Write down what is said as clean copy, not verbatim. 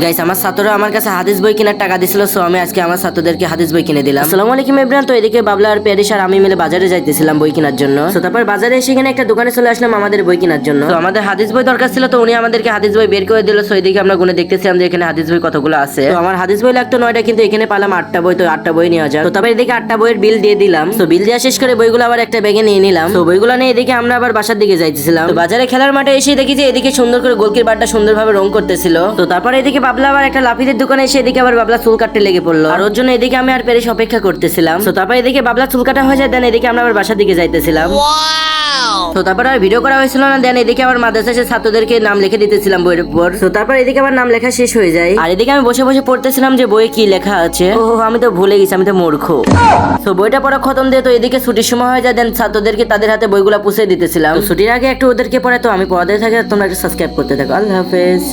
Guys আমার ছাত্ররা আমার কাছে হাদিস বই কেনার টাকা দিছিল, সো আমি আজকে আমার ছাত্রদেরকে হাদিস বই কিনে দিলাম। আসসালামু আলাইকুম এভরিওয়ান। তো এদিকে বাবলা আর প্যারিস আর আমি মিলে বাজারে যাইতেছিলাম বই কেনার জন্য। তো তারপর বাজারে এসে এখানে একটা দোকানে চলে আসলাম আমাদের বই কেনার জন্য। তো আমাদের হাদিস বই দরকার ছিল, তো উনি আমাদেরকে হাদিস বই বের করে দিল। সো এদিকে আমরা গুনে দেখতেছিলাম যে এখানে হাদিস বই কতগুলো আছে। তো আমার হাদিস বই লাগতো 9টা, কিন্তু এখানে পেলাম 8টা বই। তো 8টা বই নেওয়া যাক। তো তারপর এদিকে 8টা বইয়ের বিল দিয়ে দিলাম। তো বিল দেওয়া শেষ করে বইগুলো আবার একটা ব্যাগে নিয়ে নিলাম। তো বইগুলো নিয়ে এদিকে আমরা আবার বাসার দিকে যাইতেছিলাম। তো বাজারে খেলার মাঠে এসে দেখি যে এদিকে সুন্দর করে গোলকির বারটা সুন্দরভাবে রং করতেছিল। তো তারপর এদিকে বাবলা আবার একটা লাফিদের দোকানে এসে এদিকে আবার বাবলা চুল কাটতে লেগে পড়লো, আর ওর জন্য এদিকে আমি আর প্যারিস অপেক্ষা করতেছিলাম। তো তারপর এদিকে বাবলা চুল কাটা হয়ে যায়, দেন এদিকে আমরা আবার বাসার দিকে যাইতেছিলাম। তো তারপর আর ভিডিও করা হয়েছিল না, দেন এদিকে আবার মাদ্রাসা ছাত্রদেরকে নাম লিখে দিতেছিলাম বইয়ের উপর। তো তারপর এদিকে আবার নাম লেখা শেষ হয়ে যায়, আর এদিকে আমি বসে বসে পড়তেছিলাম যে বইয়ে কি লেখা আছে। ও আমি তো ভুলে গেছি, আমি তো মূর্খ। তো বইটা পড়া খতম দিয়ে তো এদিকে ছুটির সময় হয়ে যায়, দেন ছাত্রদেরকে তাদের হাতে বইগুলা পুষে দিতেছিলাম। তো ছুটির আগে একটু ওদেরকে পড়ে, তো আমি পড়াতে থাকি, তোমরা একটু সাবস্ক্রাইব করতে থাকো। আল্লাহ হাফেজ।